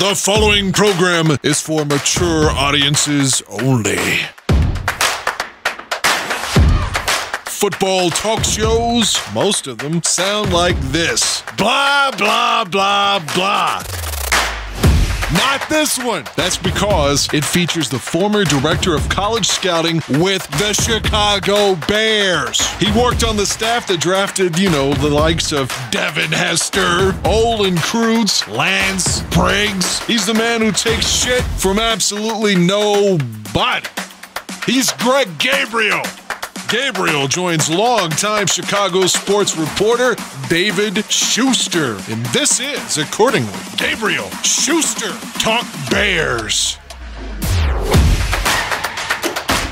The following program is for mature audiences only. Football talk shows, most of them sound like this. Blah, blah, blah, blah. Not this one. That's because it features the former director of college scouting with the Chicago Bears. He worked on the staff that drafted, the likes of Devin Hester, Olin Kreutz, Lance Briggs. He's the man who takes shit from absolutely nobody. He's Greg Gabriel. Gabriel joins longtime Chicago sports reporter David Schuster. And this is, accordingly, Gabriel Schuster Talk Bears.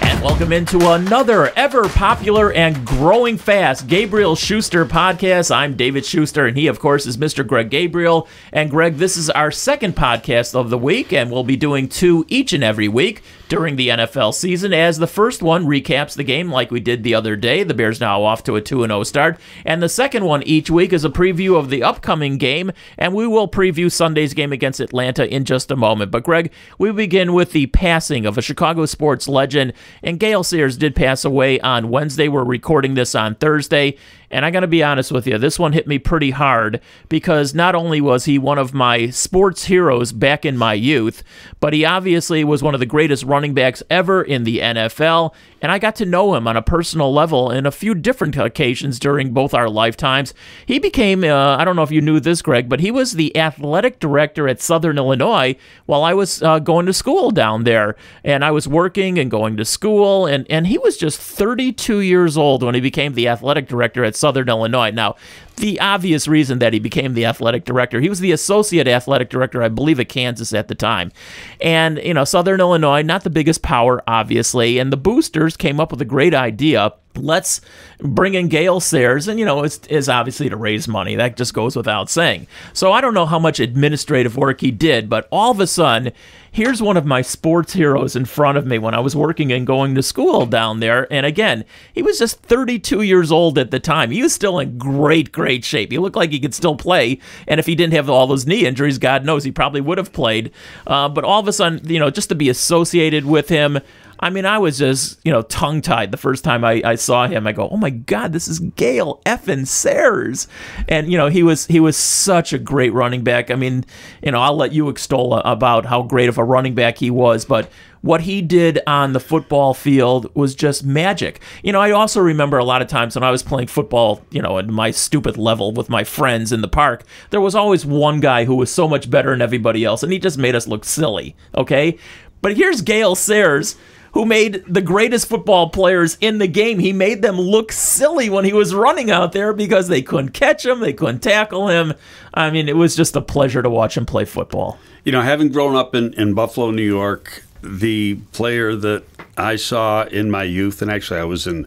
And welcome into another ever popular and growing fast Gabriel Schuster podcast. I'm David Schuster, and he, of course, is Mr. Greg Gabriel. And Greg, this is our second podcast of the week, and we'll be doing two each and every week during the NFL season, as the first one recaps the game like we did the other day. The Bears now off to a 2-0 start. And the second one each week is a preview of the upcoming game, and we will preview Sunday's game against Atlanta in just a moment. But Greg, we begin with the passing of a Chicago sports legend, and Gale Sayers did pass away on Wednesday. We're recording this on Thursday. And I got to be honest with you, this one hit me pretty hard because not only was he one of my sports heroes back in my youth, but he obviously was one of the greatest running backs ever in the NFL. And I got to know him on a personal level in a few different occasions during both our lifetimes. He became, I don't know if you knew this, Greg, but he was the athletic director at Southern Illinois while I was going to school down there. And I was working and going to school, and he was just 32 years old when he became the athletic director at Southern Illinois. Now, the obvious reason that he became the athletic director, he was the associate athletic director, I believe, at Kansas at the time. And, Southern Illinois, not the biggest power, obviously, and the boosters came up with a great idea. Let's bring in Gale Sayers, and, it's obviously to raise money. That just goes without saying. So I don't know how much administrative work he did, but all of a sudden, here's one of my sports heroes in front of me when I was working and going to school down there. And again, he was just 32 years old at the time. He was still in great shape. He looked like he could still play. And if he didn't have all those knee injuries, God knows he probably would have played. But all of a sudden, just to be associated with him, I was just, tongue-tied the first time I saw him. I go, oh my God, this is Gale effing Sayers. And, he was such a great running back. I'll let you extol about how great of a running back he was, but what he did on the football field was just magic. I also remember a lot of times when I was playing football, at my stupid level with my friends in the park, there was always one guy who was so much better than everybody else, and he just made us look silly, okay? But here's Gale Sayers, who made the greatest football players in the game. He made them look silly when he was running out there because they couldn't catch him, they couldn't tackle him. It was just a pleasure to watch him play football. Having grown up in Buffalo, New York, the player that I saw in my youth, and actually I was in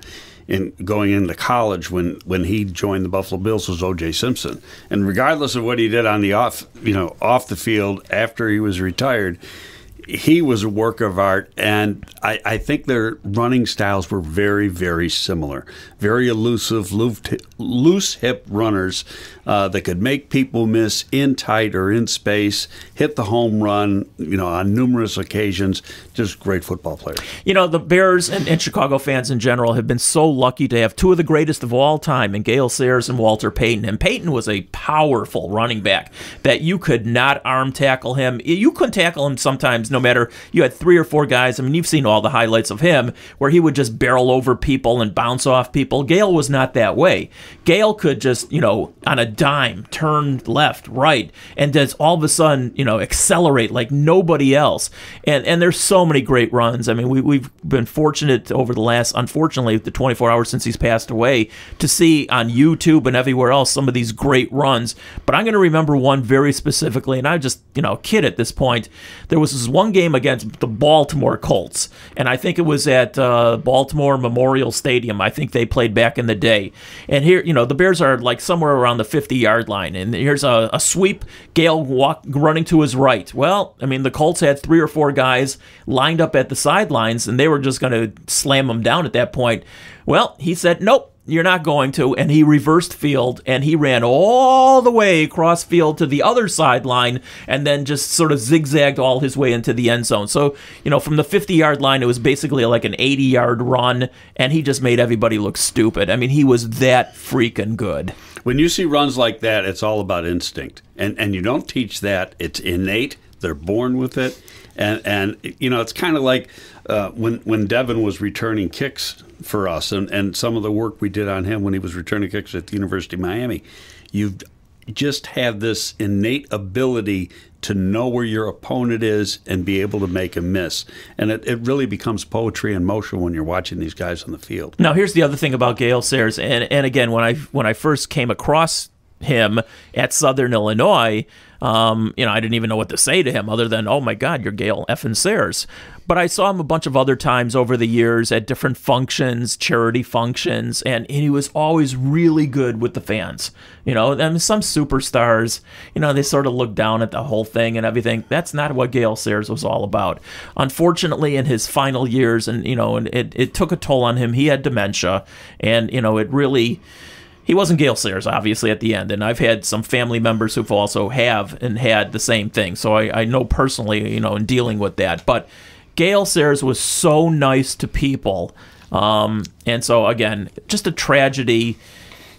going into college when he joined the Buffalo Bills, was O.J. Simpson. And regardless of what he did on the off the field after he was retired, he was a work of art, and I think their running styles were very, very similar. Very elusive, loose hip runners that could make people miss in tight or in space, hit the home run, on numerous occasions. Just great football players. The Bears and Chicago fans in general have been so lucky to have two of the greatest of all time in Gale Sayers and Walter Payton. And Payton was a powerful running back that you could not arm tackle him. You couldn't tackle him sometimes, no matter, you had three or four guys. You've seen all the highlights of him where he would just barrel over people and bounce off people. Gale was not that way. Gale could just, on a dime, turn left, right, and just all of a sudden, accelerate like nobody else. And there's so many great runs. We've been fortunate over the last, unfortunately, the 24 hours since he's passed away, to see on YouTube and everywhere else some of these great runs. But I'm going to remember one very specifically, and I'm just, a kid at this point. There was this one game against the Baltimore Colts, and I think it was at Baltimore Memorial Stadium. I think they played back in the day. And here, the Bears are like somewhere around the 50-yard line, and here's a sweep, Gale running to his right. Well, the Colts had three or four guys lined up at the sidelines, and they were just going to slam him down at that point. Well, he said, nope. you're not going to. And he reversed field, and he ran all the way across field to the other sideline, and then just sort of zigzagged all his way into the end zone. So, from the 50-yard line, it was basically like an 80-yard run, and he just made everybody look stupid. I mean, he was that freaking good. When you see runs like that, it's all about instinct. And you don't teach that. It's innate. They're born with it. And it's kind of like when Devin was returning kicks for us and some of the work we did on him when he was returning kicks at the University of Miami. You just have this innate ability to know where your opponent is and be able to make a miss. And it really becomes poetry in motion when you're watching these guys on the field. Now, here's the other thing about Gale Sayers. And again, when I first came across him at Southern Illinois, I didn't even know what to say to him other than, oh my God, you're Gale effing Sayers. But I saw him a bunch of other times over the years at different functions, charity functions, and he was always really good with the fans. Some superstars, they sort of look down at the whole thing and everything. That's not what Gale Sayers was all about. Unfortunately, in his final years, and it took a toll on him. He had dementia, and it really. He wasn't Gale Sayers, obviously, at the end, and I've had some family members who've also have and had the same thing, so I know personally, in dealing with that. But Gale Sayers was so nice to people, and so, again, just a tragedy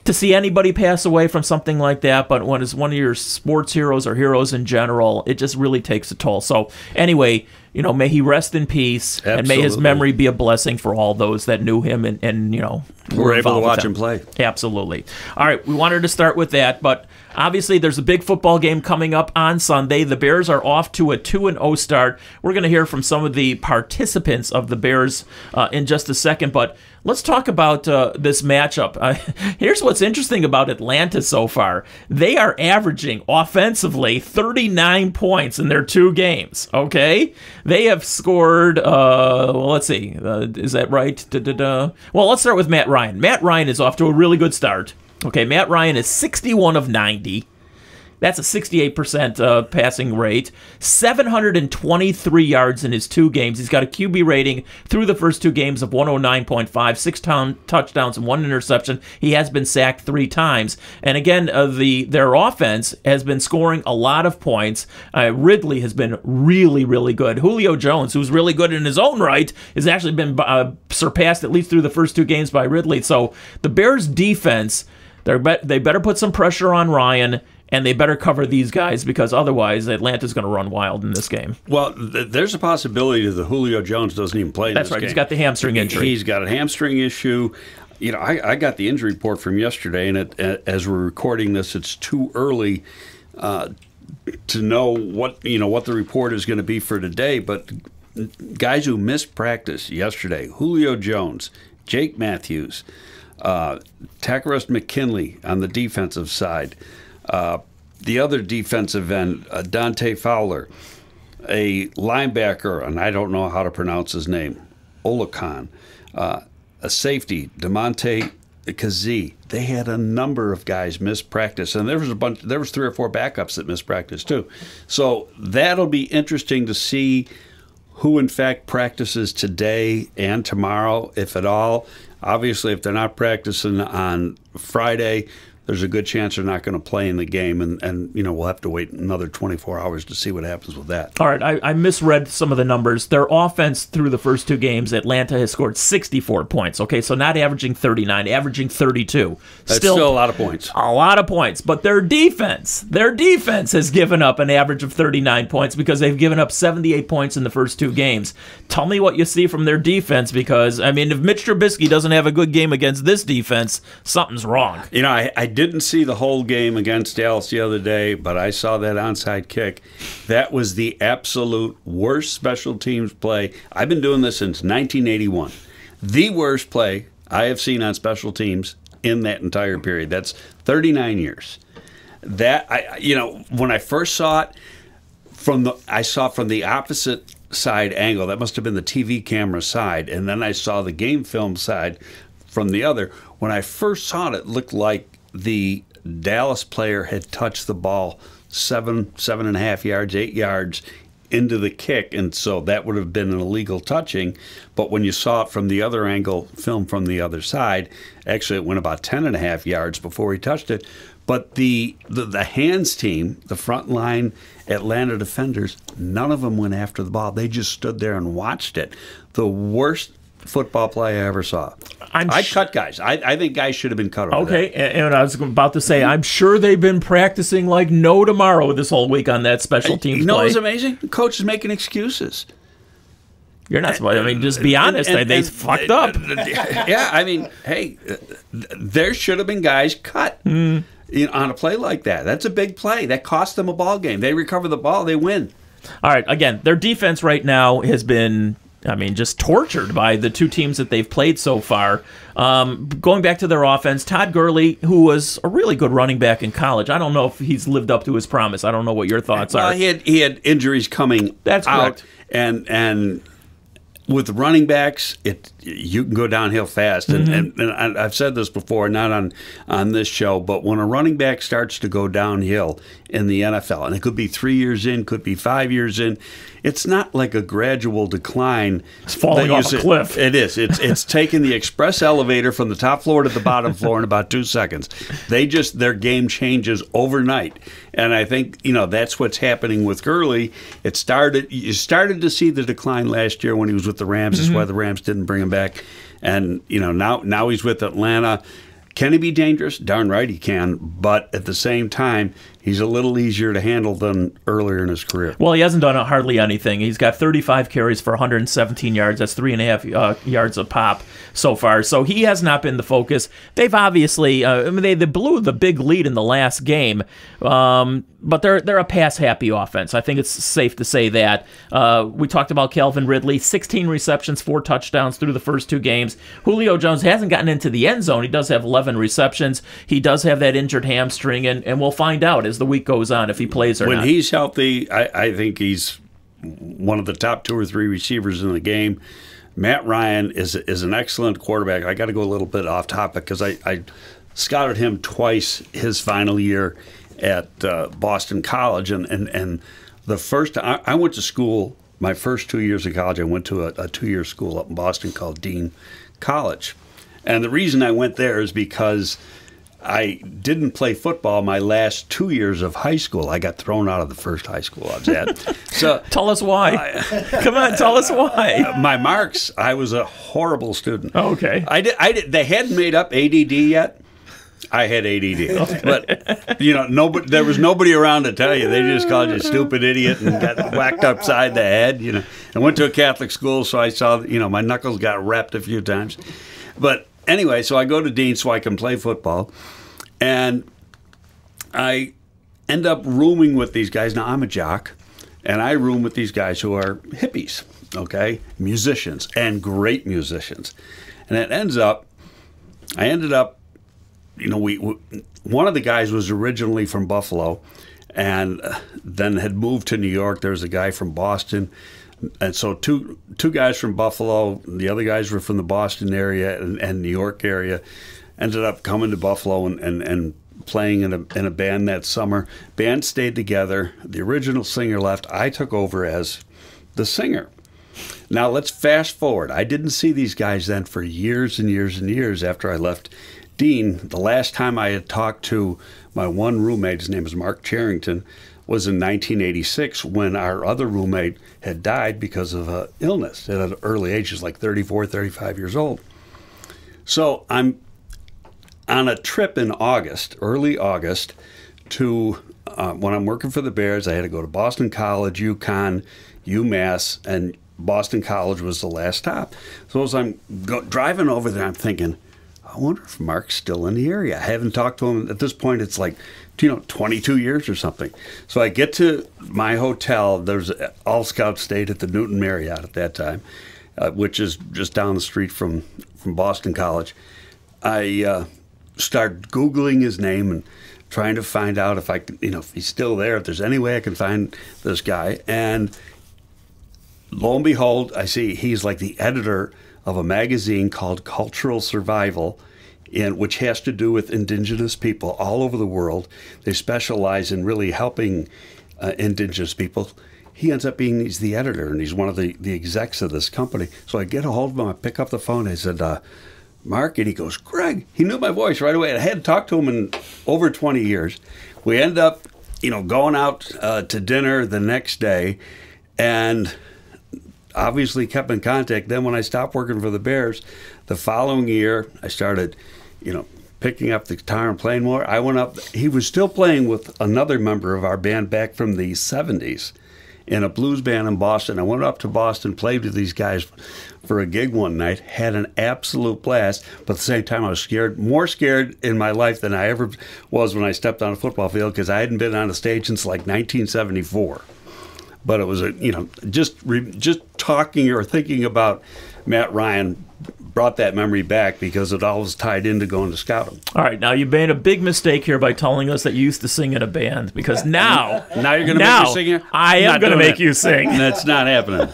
to see anybody pass away from something like that, but when it's one of your sports heroes or heroes in general, it just really takes a toll. So, anyway, may he rest in peace, Absolutely. And may his memory be a blessing for all those that knew him and were able to watch him play. Absolutely. All right, we wanted to start with that, but obviously there's a big football game coming up on Sunday. The Bears are off to a 2-0 start. We're going to hear from some of the participants of the Bears in just a second, but let's talk about this matchup. Here's what's interesting about Atlanta so far. They are averaging offensively 39 points in their 2 games, okay? They have scored, let's see, is that right? Well, let's start with Matt Ryan. Matt Ryan is off to a really good start. Okay, Matt Ryan is 61 of 90. That's a 68% passing rate. 723 yards in his 2 games. He's got a QB rating through the first 2 games of 109.5, 6 touchdowns and 1 interception. He has been sacked 3 times. And again, their offense has been scoring a lot of points. Ridley has been really, really good. Julio Jones, who's really good in his own right, has actually been surpassed at least through the first 2 games by Ridley. So the Bears' defense, they better put some pressure on Ryan, and they better cover these guys because otherwise Atlanta's going to run wild in this game. Well, there's a possibility that Julio Jones doesn't even play in this game. That's right. He's got the hamstring injury. He's got a hamstring issue. I got the injury report from yesterday, and as we're recording this, it's too early to know what the report is going to be for today. But guys who missed practice yesterday: Julio Jones, Jake Matthews, Takaris McKinley on the defensive side. The other defensive end, Dante Fowler, a linebacker, and I don't know how to pronounce his name, Olakon, a safety, DeMonte Kazee. They had a number of guys miss practice, and there was 3 or 4 backups that missed practice too. So that'll be interesting to see who in fact practices today and tomorrow, if at all. Obviously, if they're not practicing on Friday, there's a good chance they're not going to play in the game, and we'll have to wait another 24 hours to see what happens with that. All right, I misread some of the numbers. Their offense through the first 2 games, Atlanta has scored 64 points. Okay, so not averaging 39, averaging 32. That's still a lot of points. A lot of points, but their defense has given up an average of 39 points because they've given up 78 points in the first 2 games. Tell me what you see from their defense because, if Mitch Trubisky doesn't have a good game against this defense, something's wrong. I didn't see the whole game against Dallas the other day, but I saw that onside kick. That was the absolute worst special teams play. I've been doing this since 1981. The worst play I have seen on special teams in that entire period. That's 39 years. When I first saw it, I saw from the opposite side angle. That must have been the TV camera side, and then I saw the game film side from the other. When I first saw it, it looked like the Dallas player had touched the ball 7.5 yards, 8 yards into the kick, and so that would have been an illegal touching. But when you saw it from the other angle, film from the other side, actually it went about 10.5 yards before he touched it. But the hands team, the front line Atlanta defenders, none of them went after the ball. They just stood there and watched it. The worst football play I ever saw. I cut guys. I think guys should have been cut over Okay, that. and I was about to say, I'm sure they've been practicing like no tomorrow this whole week on that special teams You know play. what's amazing? The coach is making excuses. You're not supposed. I mean, just be honest. They fucked up. Yeah, I mean, hey, there should have been guys cut on a play like that. That's a big play. That cost them a ball game. They recover the ball, they win. All right, again, their defense right now has been, I mean, just tortured by the two teams that they've played so far. Going back to their offense, Todd Gurley, who was a really good running back in college, I don't know if he's lived up to his promise. I don't know what your thoughts are. He had injuries coming That's out, correct. and with running backs, you can go downhill fast. And I've said this before, not on this show, but when a running back starts to go downhill in the NFL, and it could be 3 years in, could be 5 years in, it's not like a gradual decline. It's falling off a cliff. It is. It's taking the express elevator from the top floor to the bottom floor in about 2 seconds. Their game changes overnight. And I think, that's what's happening with Gurley. You started to see the decline last year when he was with the Rams. That's why the Rams didn't bring him back. And, now he's with Atlanta. Can he be dangerous? Darn right he can. But at the same time, he's a little easier to handle than earlier in his career. Well, he hasn't done hardly anything. He's got 35 carries for 117 yards. That's 3.5 yards a pop so far. So he has not been the focus. They've obviously, they blew the big lead in the last game, but they're a pass-happy offense. I think it's safe to say that. We talked about Calvin Ridley, 16 receptions, 4 touchdowns through the first 2 games. Julio Jones hasn't gotten into the end zone. He does have 11 receptions. He does have that injured hamstring, and we'll find out as the week goes on if he plays or not. When he's healthy, I think he's one of the top 2 or 3 receivers in the game. Matt Ryan is an excellent quarterback. I got to go a little bit off topic because I scouted him twice his final year at Boston College, and the first I went to school. My first 2 years of college, I went to a 2-year school up in Boston called Dean College, and the reason I went there is because I didn't play football my last 2 years of high school. I got thrown out of the first high school I was at. So tell us why. Come on, tell us why. My marks, I was a horrible student. Oh, okay. I did. They hadn't made up ADD yet. I had ADD, okay. But nobody. There was nobody around to tell you. They just called you a stupid idiot and got whacked upside the head. I went to a Catholic school, so I saw. My knuckles got wrapped a few times, but. Anyway, so I go to Dean so I can play football, and I end up rooming with these guys. Now, I'm a jock, and I room with these guys who are hippies, okay, musicians, and great musicians. And I ended up, one of the guys was originally from Buffalo and then had moved to New York. There was a guy from Boston. And so two guys from Buffalo, the other guys were from the Boston area and New York area, ended up coming to Buffalo and playing in a band that summer. Band stayed together. The original singer left. I took over as the singer. Now let's fast forward. I didn't see these guys then for years and years and years after I left Dean. The last time I had talked to my one roommate, his name is Mark Charrington, was in 1986 when our other roommate had died because of illness at an early age. He was like 34, 35 years old. So I'm on a trip in August, early August, to when I'm working for the Bears. I had to go to Boston College, UConn, UMass, and Boston College was the last stop. So as I'm driving over there, I'm thinking, I wonder if Mark's still in the area. I haven't talked to him. At this point, it's like 22 years or something. So I get to my hotel. There's All Scout stayed at the Newton Marriott at that time, which is just down the street from Boston College. I start Googling his name and trying to find out if I can, if he's still there, if there's any way I can find this guy. And lo and behold, I see he's like the editor of a magazine called Cultural Survival, which has to do with indigenous people all over the world. They specialize in really helping indigenous people. he ends up being, he's the editor, and he's one of the execs of this company. So I get a hold of him, I pick up the phone, I said, Mark, and he goes, Greg. He knew my voice right away. And I hadn't talked to him in over 20 years. We end up, going out to dinner the next day, and obviously kept in contact. Then when I stopped working for the Bears, the following year, I started, picking up the guitar and playing more. I went up. He was still playing with another member of our band back from the 70s in a blues band in Boston. I went up to Boston, played with these guys for a gig one night, had an absolute blast, but at the same time I was scared, more scared in my life than I ever was when I stepped on a football field, because I hadn't been on a stage since like 1974. But it was just talking or thinking about Matt Ryan brought that memory back, because it all was tied into going to scouting. All right, now you made a big mistake here by telling us that you used to sing in a band, because now you're going to make me sing here? I am going to make you sing. That's not happening.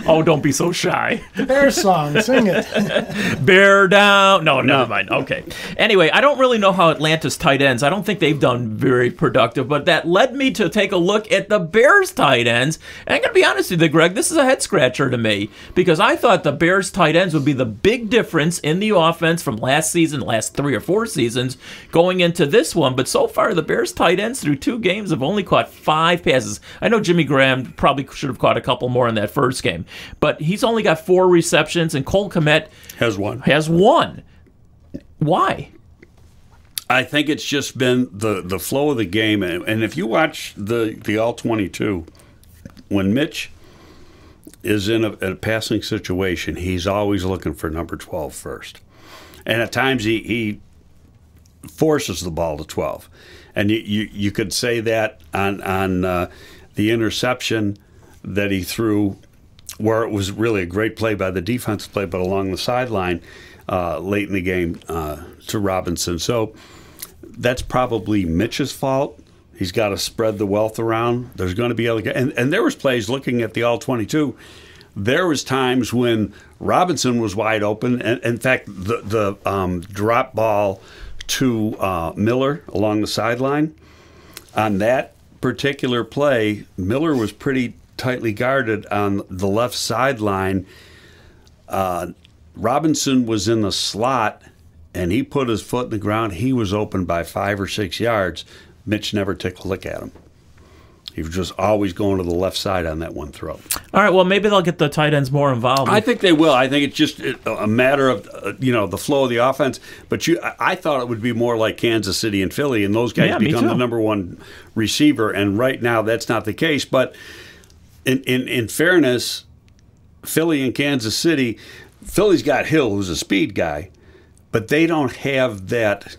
Oh, don't be so shy. Bear song, sing it. Bear down. No, never mind. Okay. Anyway, I don't really know how Atlanta's tight ends. I don't think they've done very productive, but that led me to take a look at the Bears tight ends. And I'm going to be honest with you, Greg, this is a head scratcher to me, because I thought the Bears tight ends would be the big difference in the offense from last 3 or 4 seasons going into this one. But so far, the Bears tight ends through 2 games have only caught 5 passes. I know Jimmy Graham probably should have caught a couple more in that first game, but he's only got 4 receptions, and Cole Kmet has one. Why? I think it's just been the flow of the game. And if you watch the All-22, when Mitch is in a passing situation, he's always looking for number 12 first. And at times he forces the ball to 12. And you could say that on the interception that he threw, where it was really a great play by the defensive play, but along the sideline late in the game to Robinson. So that's probably Mitch's fault. He's got to spread the wealth around. There's going to be other guys. And there was plays, looking at the All-22, there was times when Robinson was wide open. And in fact, the drop ball to Miller along the sideline, on that particular play, Miller was pretty tightly guarded on the left sideline. Robinson was in the slot, and he put his foot in the ground. He was open by 5 or 6 yards. Mitch never took a look at him. He was just always going to the left side on that one throw. All right, well, maybe they'll get the tight ends more involved. I think they will. I think it's just a matter of the flow of the offense. But I thought it would be more like Kansas City and Philly, and those guys become the number 1 receiver. And right now, that's not the case. But in fairness, Philly and Kansas City, Philly's got Hill, who's a speed guy, but they don't have that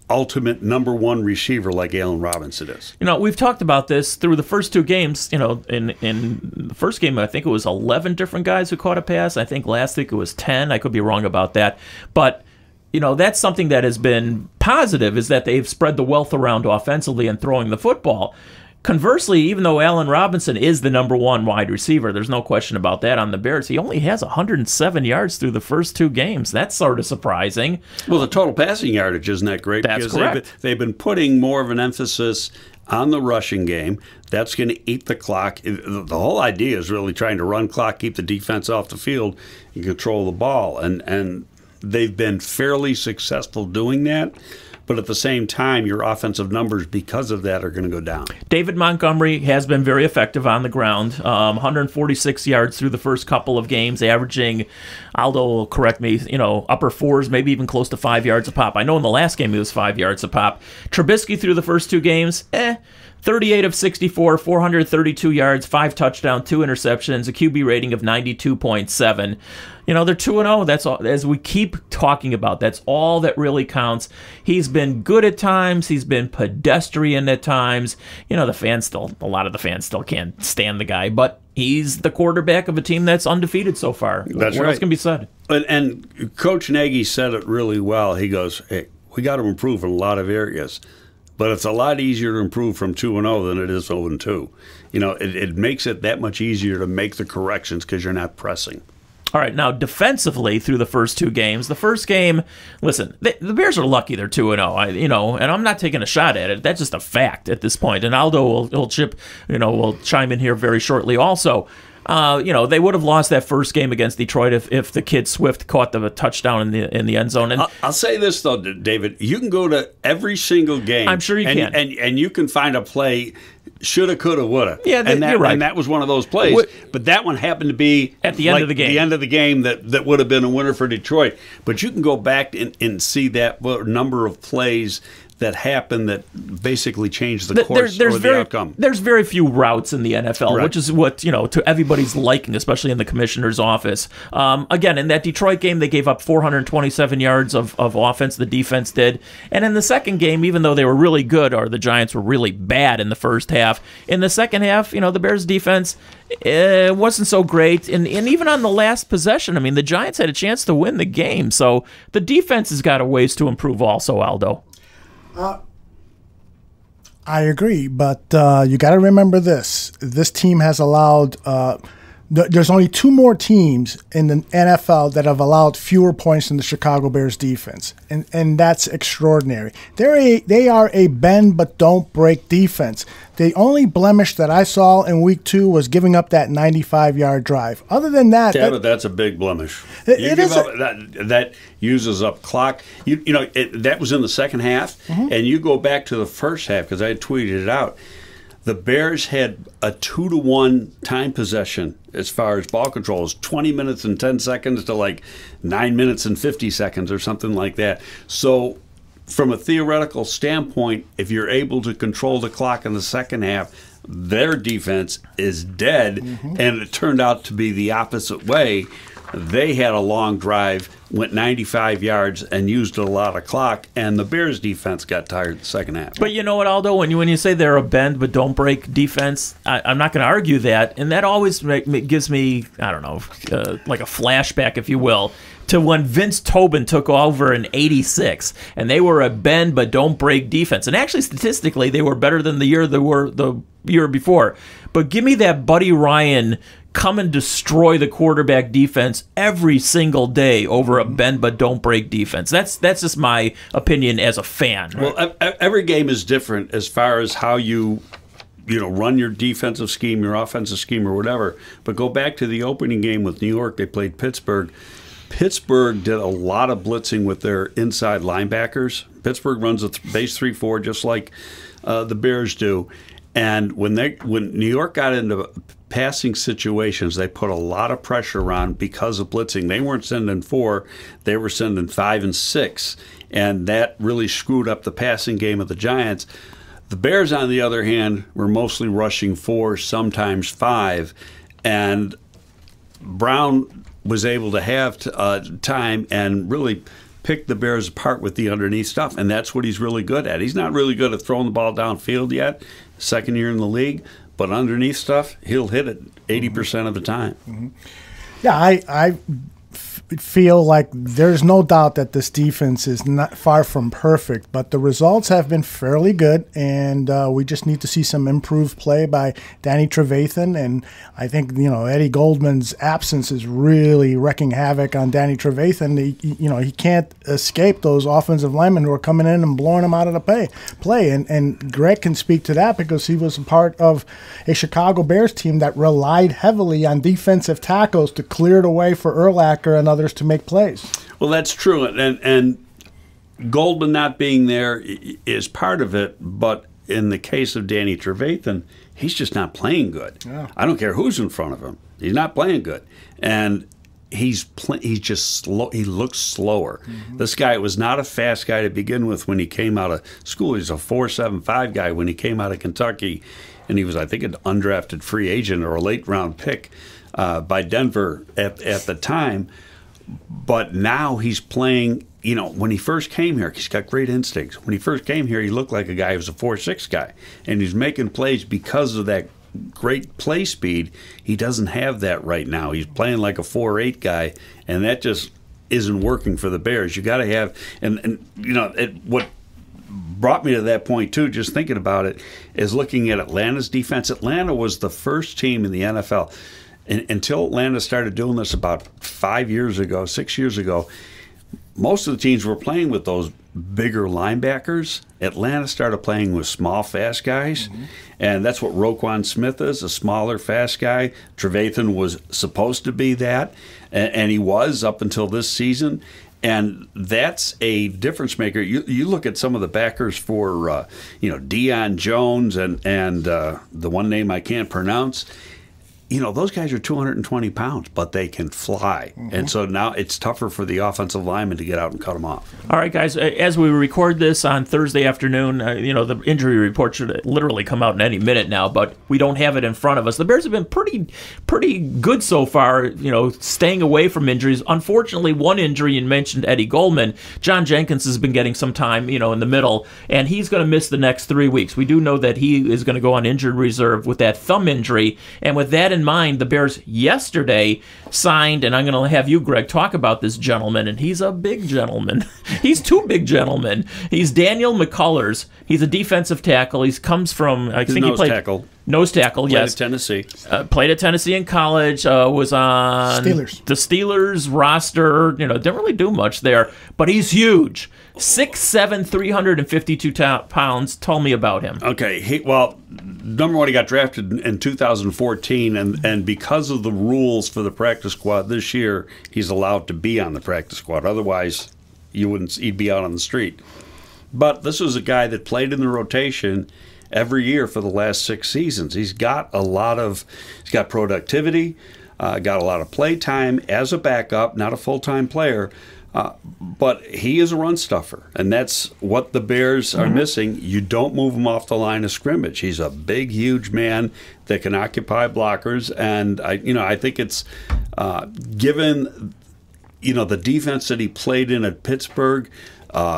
ultimate number 1 receiver like Allen Robinson is. We've talked about this through the first 2 games. In the first game, I think it was 11 different guys who caught a pass. I think last week it was 10. I could be wrong about that. But, that's something that has been positive, is that they've spread the wealth around offensively and throwing the football. Conversely, even though Allen Robinson is the number 1 wide receiver, there's no question about that on the Bears, he only has 107 yards through the first 2 games. That's sort of surprising. Well, the total passing yardage isn't that great. That's correct. They've been putting more of an emphasis on the rushing game. That's going to eat the clock. The whole idea is really trying to run clock, keep the defense off the field, and control the ball. And they've been fairly successful doing that. But at the same time, your offensive numbers, because of that, are going to go down. David Montgomery has been very effective on the ground. 146 yards through the first couple of games, averaging, Aldo will correct me, upper 4s, maybe even close to 5 yards a pop. I know in the last game he was 5 yards a pop. Trubisky through the first 2 games, 38 of 64, 432 yards, 5 touchdowns, 2 interceptions, a QB rating of 92.7. They're 2-0. That's all. As we keep talking about, that's all that really counts. He's been good at times. He's been pedestrian at times. A lot of the fans still can't stand the guy, but he's the quarterback of a team that's undefeated so far. That's what else can be said? And Coach Nagy said it really well. He goes, "Hey, we got to improve in a lot of areas, but it's a lot easier to improve from 2-0 than it is 0-2. It makes it that much easier to make the corrections because you're not pressing." All right, now defensively through the first two games, the first game, listen, the Bears are lucky they're 2-0, and I'm not taking a shot at it. That's just a fact at this point. And Aldo will chime in here very shortly also. They would have lost that first game against Detroit if the kid Swift caught the touchdown in the end zone. And I'll say this though, David, you can go to every single game. I'm sure you can, and you can find a play. Shoulda, coulda, woulda. Yeah, you're right. And that was one of those plays. But that one happened to be at the end of the game. The end of the game that would have been a winner for Detroit. But you can go back and see that number of plays that happened that basically changed the course or the outcome. There's very few routes in the NFL, right. Which is what, to everybody's liking, especially in the commissioner's office. Again, in that Detroit game, they gave up 427 yards of offense, the defense did. And in the second game, even though they were really good, or the Giants were really bad in the first half, in the second half, the Bears' defense wasn't so great. And even on the last possession, the Giants had a chance to win the game. So the defense has got a ways to improve also, Aldo. I agree, but you got to remember this. This team has allowed there's only two more teams in the NFL that have allowed fewer points than the Chicago Bears defense, and that's extraordinary. They are a bend but don't break defense. The only blemish that I saw in week 2 was giving up that 95-yard drive. Other than that, but that's a big blemish. That uses up clock. That was in the second half, and you go back to the first half because I tweeted it out. The Bears had a 2-to-1 time possession as far as ball control. It was 20 minutes and 10 seconds to like 9 minutes and 50 seconds or something like that. So from a theoretical standpoint, if you're able to control the clock in the second half, their defense is dead, and it turned out to be the opposite way. They had a long drive, went 95 yards, and used a lot of clock, and the Bears' defense got tired in the second half. But you know what, Aldo? When you say they're a bend but don't break defense, I'm not going to argue that, and that always gives me, I don't know, like a flashback, if you will, to when Vince Tobin took over in '86, and they were a bend but don't break defense. And actually, statistically, they were better than the year before. But give me that Buddy Ryan come and destroy the quarterback defense every single day over a bend but don't break defense. That's just my opinion as a fan. Well, every game is different as far as how you run your defensive scheme, your offensive scheme, or whatever. But go back to the opening game with New York. They played Pittsburgh. Pittsburgh did a lot of blitzing with their inside linebackers. Pittsburgh runs a base 3-4 just like the Bears do. And when New York got into passing situations, they put a lot of pressure on because of blitzing. They weren't sending 4, they were sending 5 and 6, and that really screwed up the passing game of the Giants. The Bears, on the other hand, were mostly rushing 4, sometimes 5, and Brown was able to have time and really pick the Bears apart with the underneath stuff, and that's what he's really good at. He's not really good at throwing the ball downfield yet, second year in the league, but underneath stuff, he'll hit it 80% of the time. Yeah, I feel like there's no doubt that this defense is not far from perfect, but the results have been fairly good, and we just need to see some improved play by Danny Trevathan. And I think Eddie Goldman's absence is really wreaking havoc on Danny Trevathan. He can't escape those offensive linemen who are coming in and blowing him out of the play. And Greg can speak to that because he was a part of a Chicago Bears team that relied heavily on defensive tackles to clear the way for Urlacher and others to make plays. Well, that's true, and Goldman not being there is part of it, but in the case of Danny Trevathan, he's just not playing good. Yeah. I don't care who's in front of him. He's not playing good. And he's just slow. He looks slower. This guy was not a fast guy to begin with when he came out of school. He's a 4.75 guy when he came out of Kentucky, and he was, I think, an undrafted free agent or a late-round pick by Denver at the time. But now he's playing, when he first came here, he's got great instincts. When he first came here, he looked like a guy who was a 4.6 guy. And he's making plays because of that great play speed. He doesn't have that right now. He's playing like a 4.8 guy, and that just isn't working for the Bears. You got to have, what brought me to that point, too, just thinking about it, is looking at Atlanta's defense. Atlanta was the first team in the NFL. until Atlanta started doing this about 5 years ago, 6 years ago, most of the teams were playing with those bigger linebackers. Atlanta started playing with small, fast guys, and that's what Roquan Smith is, a smaller, fast guy. Trevathan was supposed to be that, and he was up until this season. And that's a difference maker. You look at some of the backers for, Deion Jones and the one name I can't pronounce. Those guys are 220 pounds, but they can fly. And so now it's tougher for the offensive lineman to get out and cut them off. All right, guys, as we record this on Thursday afternoon, the injury report should literally come out in any minute now, but we don't have it in front of us. The Bears have been pretty good so far, staying away from injuries. Unfortunately, one injury, you mentioned Eddie Goldman. John Jenkins has been getting some time, in the middle, and he's going to miss the next 3 weeks. We do know that he is going to go on injured reserve with that thumb injury, and with that in mind, the Bears yesterday signed, and I'm going to have you, Greg, talk about this gentleman, and he's a big gentleman. He's two big gentlemen. He's Daniel McCullers. He's a defensive tackle. He comes from, I think he played nose tackle, yes. Played at Tennessee. Played at Tennessee in college. Was on the Steelers roster. Didn't really do much there, but he's huge. 6'7", 352 pounds. Tell me about him. Okay. Number one, he got drafted in 2014, and because of the rules for the practice squad this year, he's allowed to be on the practice squad. Otherwise, he'd be out on the street. But this was a guy that played in the rotation every year for the last 6 seasons. He's got productivity, got a lot of play time as a backup, not a full-time player. But he is a run stuffer, and that's what the Bears are missing. You don't move him off the line of scrimmage. He's a big, huge man that can occupy blockers, and I think it's given the defense that he played in at Pittsburgh,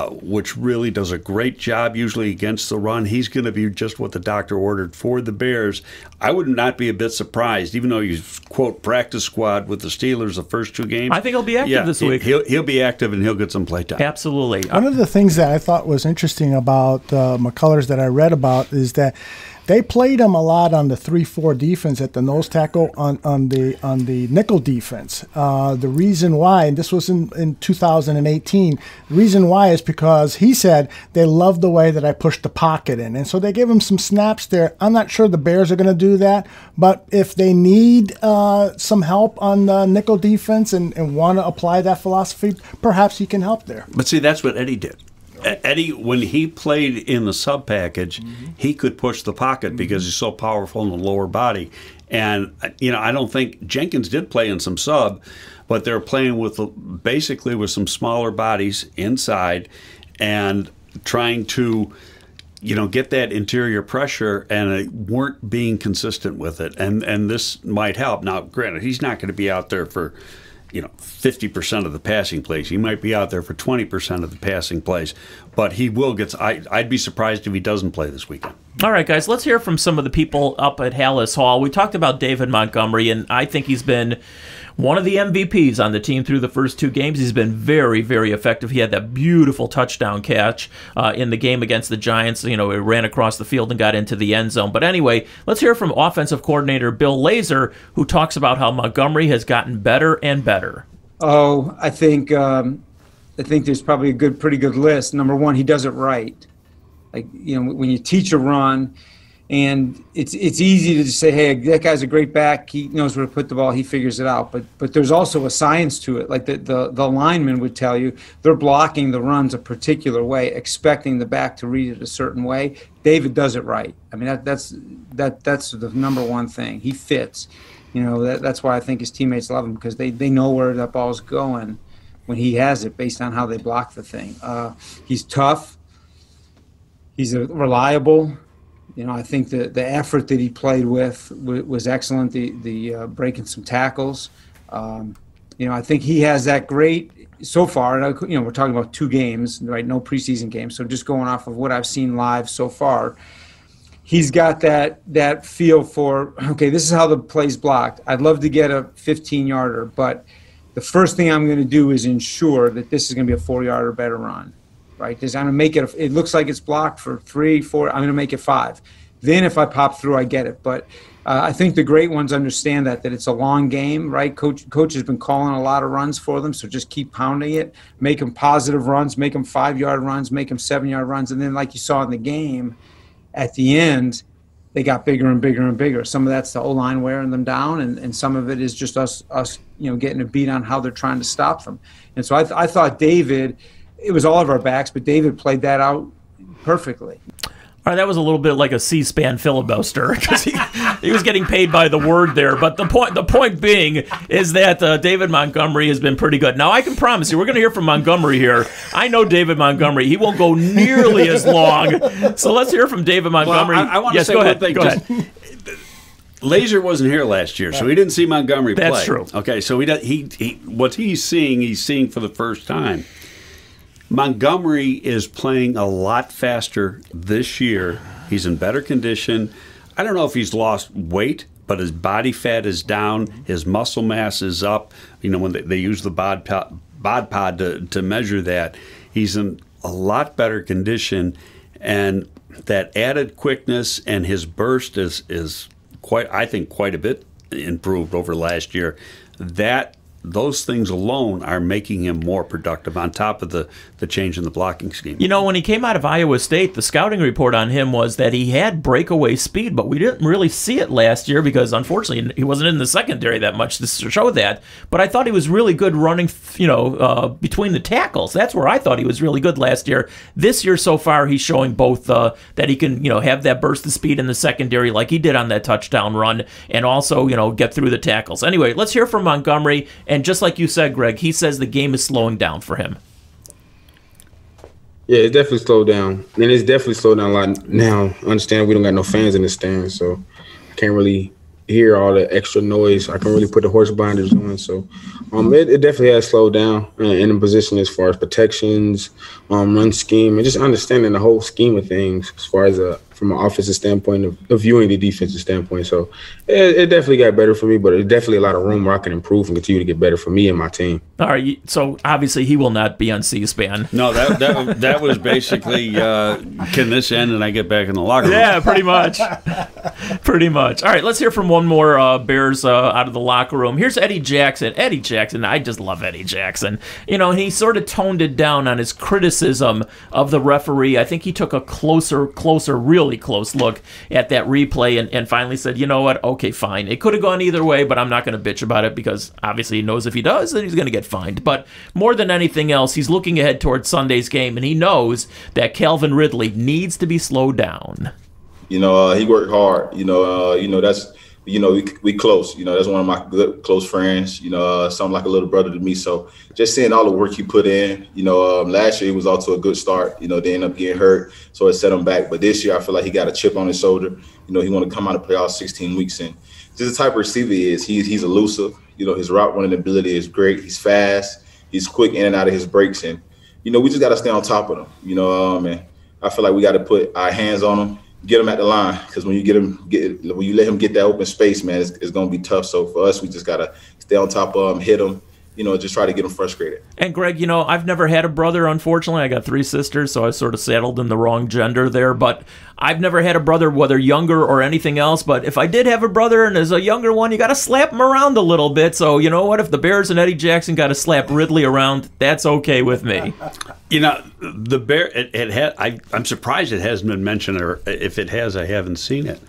which really does a great job usually against the run. He's going to be just what the doctor ordered for the Bears. I would not be a bit surprised, even though you quote practice squad with the Steelers the first 2 games. I think he'll be active this week. He'll be active and he'll get some play time. Absolutely. One of the things that I thought was interesting about McCullers that I read about is that they played him a lot on the 3-4 defense at the nose tackle on the nickel defense. The reason why, and this was in 2018, the reason why is because he said they loved the way that I pushed the pocket in. And so they gave him some snaps there. I'm not sure the Bears are going to do that, but if they need some help on the nickel defense and want to apply that philosophy, perhaps he can help there. But see, that's what Eddie did. Eddie, when he played in the sub package, he could push the pocket because he's so powerful in the lower body. And I don't think Jenkins did play in some sub, but they're playing basically with some smaller bodies inside and trying to get that interior pressure, and they weren't being consistent with it. And this might help. Now, granted, he's not going to be out there for 50% of the passing plays. He might be out there for 20% of the passing plays, but he will get. I'd be surprised if he doesn't play this weekend. All right, guys, let's hear from some of the people up at Hallis Hall. We talked about David Montgomery, and I think he's been one of the MVPs on the team through the first 2 games. He's been very, very effective. He had that beautiful touchdown catch in the game against the Giants. He ran across the field and got into the end zone. But anyway, let's hear from offensive coordinator Bill Lazor, who talks about how Montgomery has gotten better and better. Oh, I think there's probably a pretty good list. Number one, he does it right. When you teach a run, and it's easy to just say, hey, that guy's a great back. He knows where to put the ball. He figures it out. But there's also a science to it. Like the lineman would tell you, they're blocking the runs a particular way, expecting the back to read it a certain way. David does it right. I mean, that's the number one thing. He fits. That's why I think his teammates love him, because they know where that ball's going when he has it based on how they block the thing. He's tough. He's reliable. I think the effort that he played with was excellent. The breaking some tackles. I think he has that great so far. We're talking about 2 games, right? No preseason games. So just going off of what I've seen live so far, he's got that feel for, okay, this is how the play's blocked. I'd love to get a 15-yarder, but the first thing I'm going to do is ensure that this is going to be a 4-yarder better run. Right, because I'm going to make it. It looks like it's blocked for 3, 4. I'm going to make it 5. Then if I pop through, I get it. But I think the great ones understand that it's a long game, right? Coach has been calling a lot of runs for them, so just keep pounding it. Make them positive runs, make them 5-yard runs, make them 7-yard runs. And then like you saw in the game, at the end, they got bigger and bigger and bigger. Some of that's the O-line wearing them down, and some of it is just us getting a beat on how they're trying to stop them. And so I thought David, it was all of our backs, but David played that out perfectly. All right, that was a little bit like a C-SPAN filibuster because he was getting paid by the word there. But the point being is that David Montgomery has been pretty good. Now, I can promise you, we're going to hear from Montgomery here. I know David Montgomery. He won't go nearly as long. So let's hear from David Montgomery. Well, I want to say one thing. Go ahead. Laser wasn't here last year, so he didn't see Montgomery play. That's true. Okay, so what he's seeing for the first time. Montgomery is playing a lot faster this year. He's in better condition. I don't know if he's lost weight, but his body fat is down. His muscle mass is up. When they use the bod pod to measure that, he's in a lot better condition. And that added quickness and his burst is quite a bit improved over last year. Those things alone are making him more productive on top of the change in the blocking scheme. When he came out of Iowa State, the scouting report on him was that he had breakaway speed, but we didn't really see it last year because, unfortunately, he wasn't in the secondary that much to show that. But I thought he was really good running, between the tackles. That's where I thought he was really good last year. This year so far, he's showing both that he can, have that burst of speed in the secondary like he did on that touchdown run and also, get through the tackles. Anyway, let's hear from Montgomery. And just like you said, Greg, he says the game is slowing down for him. Yeah, it's definitely slowed down. And it's definitely slowed down a lot now. I understand we don't got no fans in the stands, so I can't really hear all the extra noise. I can really put the horse blinders on. So it definitely has slowed down in the position as far as protections, run scheme, and just understanding the whole scheme of things as far as from an offensive standpoint of viewing the defensive standpoint. So it definitely got better for me, but there's definitely a lot of room where I can improve and continue to get better for me and my team. All right, so obviously he will not be on C-SPAN. No, that was basically, can this end and I get back in the locker room? Yeah, pretty much. Pretty much. All right, let's hear from one more Bears out of the locker room. Here's Eddie Jackson. Eddie Jackson, I just love Eddie Jackson. He sort of toned it down on his criticism of the referee. I think he took a closer, really close look at that replay and finally said, you know what, okay, fine. It could have gone either way, but I'm not going to bitch about it because obviously he knows if he does, then he's going to get fined. But more than anything else, he's looking ahead towards Sunday's game, and he knows that Calvin Ridley needs to be slowed down. He worked hard. That's we close. That's one of my good close friends. Something like a little brother to me. So just seeing all the work he put in. Last year he was off to a good start. They ended up getting hurt, so it set him back. But this year I feel like he got a chip on his shoulder. He want to come out of playoffs 16 weeks in. Just the type of receiver he is. He's elusive. His route running ability is great. He's fast. He's quick in and out of his breaks. And we just got to stay on top of him. And I feel like we got to put our hands on him. Get him at the line, because when you let him get that open space, man, it's going to be tough. So for us, we just got to stay on top of him, hit him, just try to get him frustrated. And Greg, I've never had a brother, unfortunately. I got 3 sisters, so I sort of settled in the wrong gender there. But I've never had a brother, whether younger or anything else. But if I did have a brother and there's a younger one, you got to slap him around a little bit. So you know what? If the Bears and Eddie Jackson got to slap Ridley around, that's okay with me. The Bear. I'm surprised it hasn't been mentioned, or if it has, I haven't seen it.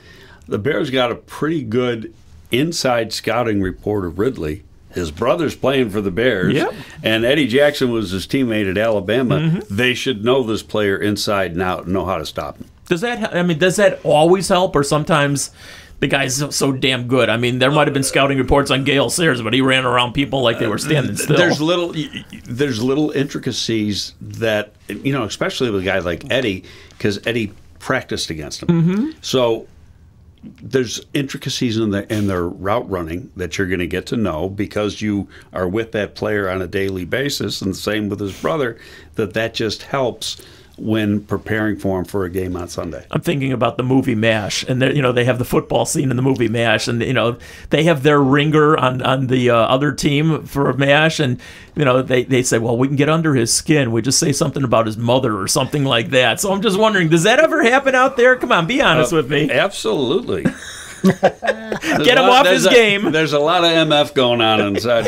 The Bears got a pretty good inside scouting report of Ridley. His brother's playing for the Bears, yep. And Eddie Jackson was his teammate at Alabama. Mm-hmm. They should know this player inside and out and know how to stop him. Does that always help, or sometimes the guy's so damn good? There might have been scouting reports on Gale Sayers, but he ran around people like they were standing still. There's little intricacies that, especially with a guy like Eddie, because Eddie practiced against him. Mm-hmm. So there's intricacies in their route running that you're going to get to know because you are with that player on a daily basis, and the same with his brother, that just helps when preparing for him for a game on Sunday. I'm thinking about the movie MASH, and they have the football scene in the movie MASH, and they have their ringer on the other team for MASH, and they say, well, we can get under his skin. We just say something about his mother or something like that. So I'm just wondering, does that ever happen out there? Come on, be honest with me. Absolutely. Get him off his game. There's a lot of MF going on inside.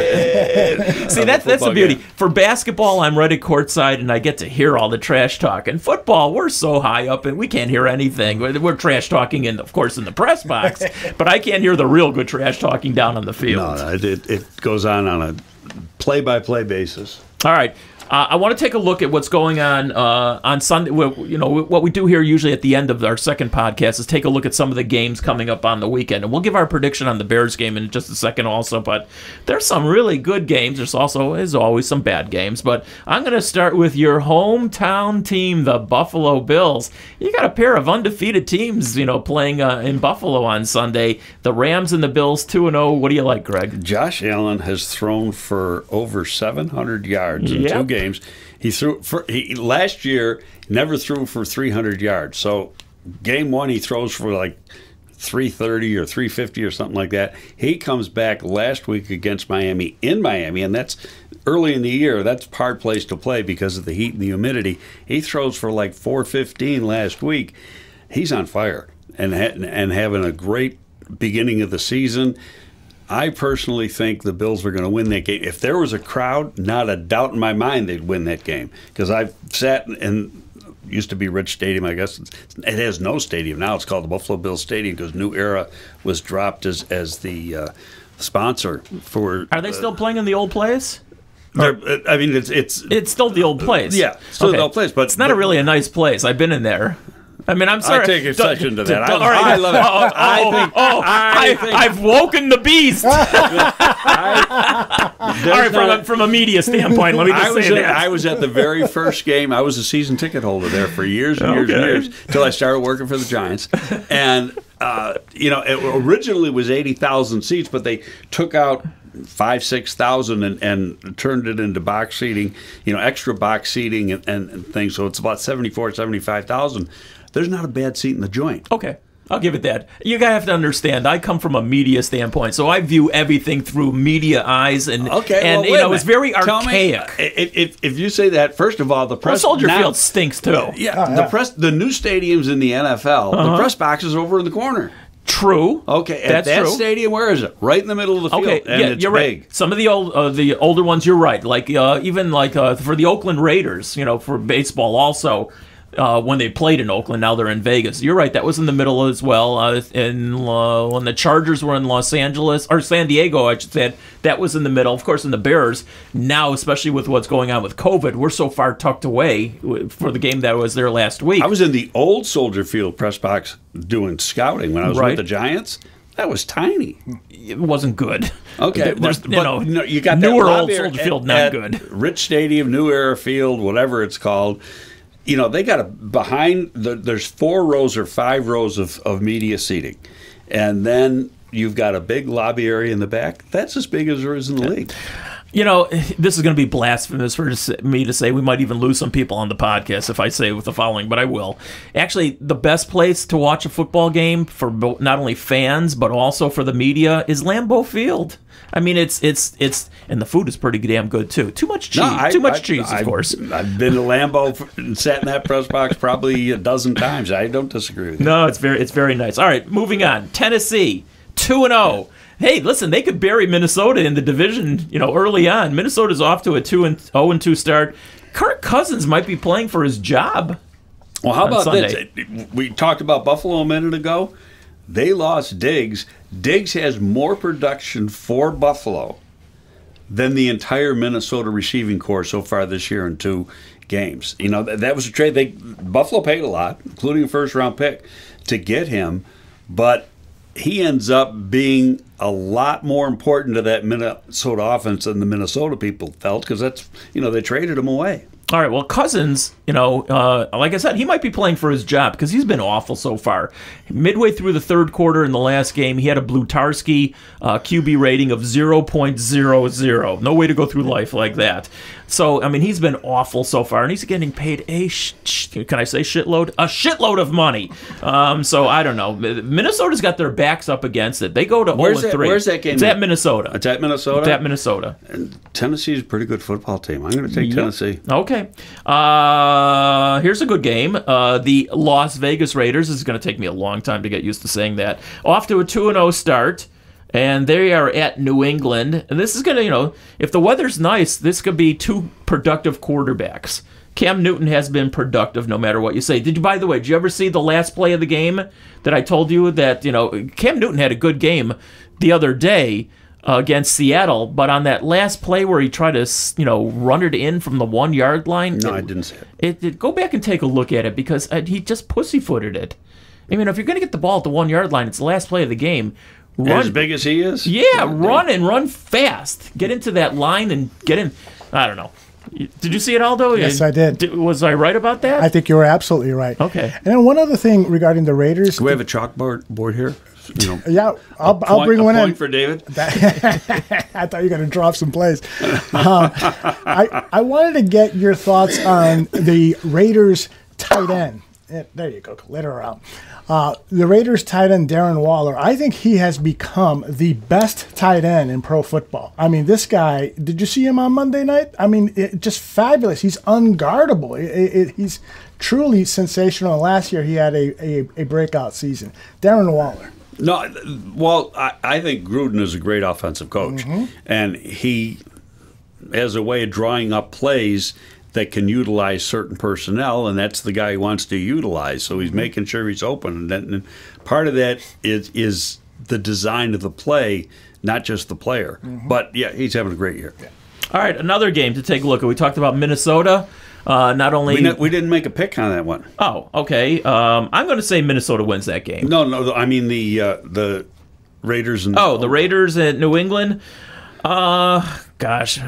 See, that's the beauty. Game. For basketball, I'm right at courtside, and I get to hear all the trash talk. And football, we're so high up, and we can't hear anything. We're trash talking, of course, in the press box, but I can't hear the real good trash talking down on the field. No, it goes on a play-by-play basis. All right. I want to take a look at what's going on Sunday. What we do here usually at the end of our second podcast is take a look at some of the games coming up on the weekend. And we'll give our prediction on the Bears game in just a second also. But there's some really good games. There's also, as always, some bad games. But I'm going to start with your hometown team, the Buffalo Bills. You got a pair of undefeated teams, playing in Buffalo on Sunday. The Rams and the Bills, 2-0. What do you like, Greg? Josh Allen has thrown for over 700 yards in 2 games. He last year never threw for 300 yards. So game 1 he throws for like 330 or 350 or something like that. He comes back last week against Miami in Miami, and that's early in the year. That's a hard place to play because of the heat and the humidity. He throws for like 415 last week. He's on fire and having a great beginning of the season. I personally think the Bills are going to win that game. If there was a crowd, not a doubt in my mind they'd win that game. Because I've sat in, used to be Rich Stadium, I guess. It has no stadium now. It's called the Buffalo Bills Stadium because New Era was dropped as the sponsor for. Are they still playing in the old place? I mean, it's still the old place. Yeah, still the old place, but it's not really a nice place. I've been in there. I mean, I'm sorry. I take exception to that. All right. I love it. I've woken the beast. All right, from a media standpoint, let me just say that. I was at the very first game. I was a season ticket holder there for years and years and years until I started working for the Giants. And, it originally was 80,000 seats, but they took out 6,000 and turned it into box seating, extra box seating and things. So it's about 75,000. There's not a bad seat in the joint. Okay. I'll give it that. You gotta have to understand. I come from a media standpoint, so I view everything through media eyes, and it's very archaic. If you say that, first of all, the press Soldier Field stinks too. The new stadiums in the NFL, the press box is over in the corner. True. Okay, that's that true. Stadium, where is it? Right in the middle of the field. Okay, and you're big. right. Some of the older ones, you're right. Like even for the Oakland Raiders, for baseball also. When they played in Oakland, now they're in Vegas. You're right, that was in the middle as well. When the Chargers were in Los Angeles, or San Diego, I should say, that was in the middle. Of course, in the Bears, now, especially with what's going on with COVID, we're so far tucked away for the game that was there last week. I was in the old Soldier Field press box doing scouting when I was with the Giants. That was tiny. It wasn't good. Okay, you got newer that old Soldier Field, not good. Rich Stadium, New Era Field, whatever it's called. They got there's 4 rows or 5 rows of media seating. And then you've got a big lobby area in the back. That's as big as there is in the league. This is going to be blasphemous for me to say. We might even lose some people on the podcast if I say with the following, but I will. Actually, the best place to watch a football game for not only fans, but also for the media is Lambeau Field. I mean, it's and the food is pretty damn good too. Too much cheese, cheese, of course. I've been to Lambeau and sat in that press box probably a dozen times. I don't disagree with you. No, it's very nice. All right, moving on. Tennessee, 2-0. Hey, listen, they could bury Minnesota in the division, early on. Minnesota's off to a 0-2 start. Kirk Cousins might be playing for his job. Well, how about Sunday. this? We talked about Buffalo a minute ago. They lost Diggs. Diggs has more production for Buffalo than the entire Minnesota receiving corps so far this year in 2 games. That was a trade. Buffalo paid a lot, including a first-round pick, to get him, but he ends up being a lot more important to that Minnesota offense than the Minnesota people felt because that's, they traded him away. All right, well, Cousins, like I said, he might be playing for his job because he's been awful so far. Midway through the third quarter in the last game, he had a Blutarski QB rating of 0.00. No way to go through life like that. So, I mean, he's been awful so far, and he's getting paid can I say shitload? A shitload of money. So, I don't know. Minnesota's got their backs up against it. They go to 0-3. Where's that game? It's at Minnesota. It's at Minnesota? It's at Minnesota. And Tennessee's a pretty good football team. I'm going to take Tennessee. Okay. Here's a good game. The Las Vegas Raiders, this is going to take me a long time to get used to saying that, off to a 2-0 start. And they are at New England. And this is going to, if the weather's nice, this could be two productive quarterbacks. Cam Newton has been productive no matter what you say. By the way, did you ever see the last play of the game that I told you that, Cam Newton had a good game the other day against Seattle, but on that last play where he tried to, run it in from the 1 yard line. No, I didn't see it. Go back and take a look at it because he just pussyfooted it. I mean, if you're going to get the ball at the 1 yard line, it's the last play of the game. Run. As big as he is? Yeah, run fast. Get into that line and get in. I don't know. Did you see it, Aldo? Yes, I did. Was I right about that? I think you were absolutely right. Okay. And then one other thing regarding the Raiders. Do we have a chalkboard here? Yeah, I'll bring one in. Point for David? I thought you were going to drop some plays. I wanted to get your thoughts on the Raiders tight end. There you go. Let her out. The Raiders tight end, Darren Waller, I think he has become the best tight end in pro football. I mean, this guy, did you see him on Monday night? I mean, just fabulous. He's unguardable. He's truly sensational. Last year, he had a breakout season. Darren Waller. No, well, I think Gruden is a great offensive coach. And he has a way of drawing up plays that can utilize certain personnel, and that's the guy he wants to utilize. So he's making sure he's open. And part of that is the design of the play, not just the player. But, yeah, he's having a great year. Yeah. All right, another game to take a look at. We talked about Minnesota. Not only we didn't make a pick on that one. Oh, okay. I'm going to say Minnesota wins that game. No. I mean the Raiders. The Raiders at New England. Gosh,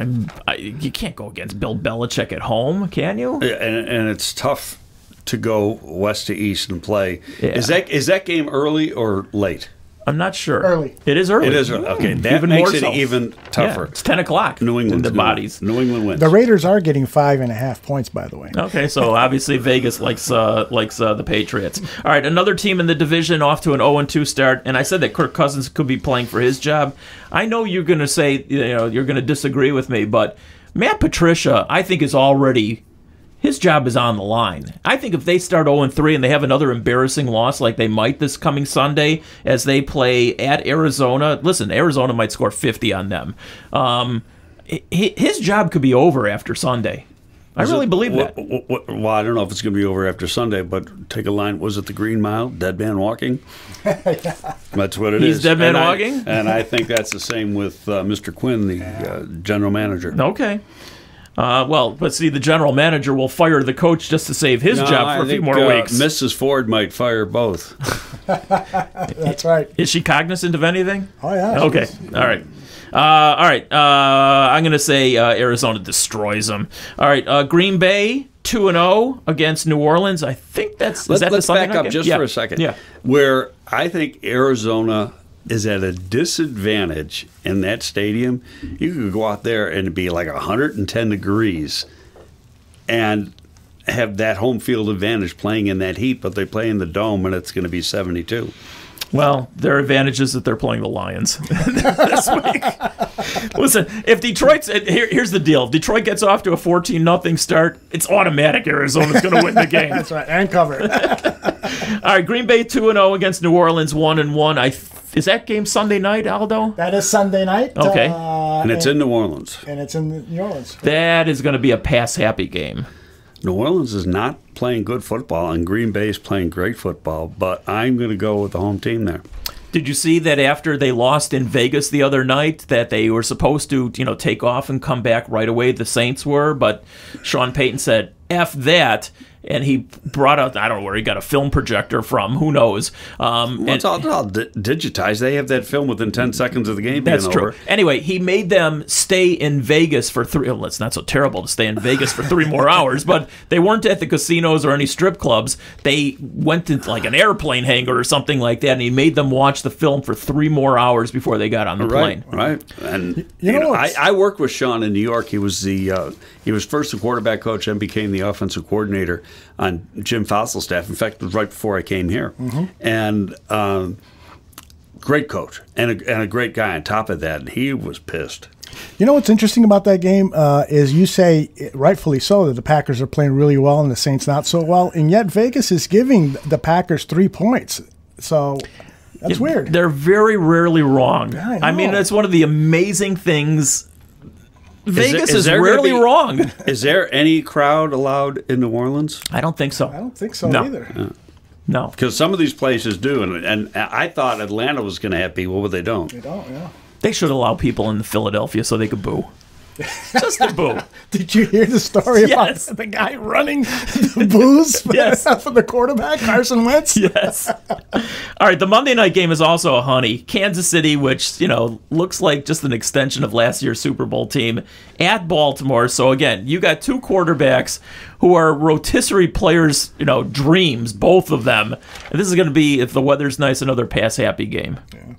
you can't go against Bill Belichick at home, can you? And it's tough to go west to east and play. Yeah. Is that game early or late? I'm not sure. Early. It is early. It is early. Okay, that even makes more it so. even tougher. Yeah, it's 10 o'clock. New England. The bodies. New England wins. The Raiders are getting 5.5 points, by the way. Okay, so obviously Vegas likes the Patriots. All right, another team in the division off to an 0-2 start, and I said that Kirk Cousins could be playing for his job. I know you're going to say, you're going to disagree with me, but Matt Patricia, I think, is already... his job is on the line. I think if they start 0-3 and they have another embarrassing loss like they might this coming Sunday as they play at Arizona, listen, Arizona might score 50 on them. His job could be over after Sunday. I really believe that. Well, I don't know if it's going to be over after Sunday, but take a line. Was it the Green Mile? Dead man walking? That's what it is. He's dead man walking? And I think that's the same with Mr. Quinn, the general manager. Okay. But see, the general manager will fire the coach just to save his job for a few more weeks. Mrs. Ford might fire both. That's right. Is she cognizant of anything? Oh, yeah. Okay. All right. I'm going to say Arizona destroys them. All right. Green Bay 2-0 against New Orleans. I think that's is that the Let's Sunday back night up game? just for a second. Yeah. Where I think Arizona is at a disadvantage in that stadium. You could go out there and it'd be like 110 degrees and have that home field advantage playing in that heat, but they play in the dome and it's going to be 72. Well, their advantage is that they're playing the Lions this week. Listen, if Detroit's here's the deal: if Detroit gets off to a 14-0 start, it's automatic. Arizona's going to win the game. That's right, and cover. All right, Green Bay 2-0 against New Orleans 1-1. Is that game Sunday night, Aldo? That is Sunday night. Okay, and it's in New Orleans. And it's in New Orleans. That is going to be a pass-happy game. New Orleans is not playing good football, and Green Bay is playing great football, but I'm going to go with the home team there. Did you see that after they lost in Vegas the other night that they were supposed to, take off and come back right away? The Saints were, but Sean Payton said, F that, and he brought out, I don't know where he got a film projector from, who knows. It's all digitized. They have that film within 10 seconds of the game being over. That's true. Anyway, he made them stay in Vegas for it's not so terrible to stay in Vegas for 3 more hours, but they weren't at the casinos or any strip clubs. They went to like an airplane hangar or something like that, and he made them watch the film for 3 more hours before they got on the plane. Right. And I worked with Sean in New York. He was first the quarterback coach and became the offensive coordinator on Jim Fossil's staff. In fact, it was right before I came here. And great coach and a great guy on top of that. And he was pissed. You know what's interesting about that game is you say, rightfully so, that the Packers are playing really well and the Saints not so well, and yet Vegas is giving the Packers 3 points. So that's weird. They're very rarely wrong. Yeah, I I mean, know. that's one of the amazing things. Vegas is there rarely wrong. Is there any crowd allowed in New Orleans? I don't think so. I don't think so No. either. No. Because some of these places do, and I thought Atlanta was going to have people, but they don't. They don't, yeah. They should allow people in Philadelphia so they could boo. Just to boo. Did you hear the story Yes. about the guy running the booze Yes. for the quarterback, Carson Wentz? Yes. All right, the Monday night game is also a honey. Kansas City, which, looks like just an extension of last year's Super Bowl team, at Baltimore. So, again, you got 2 quarterbacks who are rotisserie players, dreams, both of them. And this is going to be, if the weather's nice, another pass-happy game. Yeah.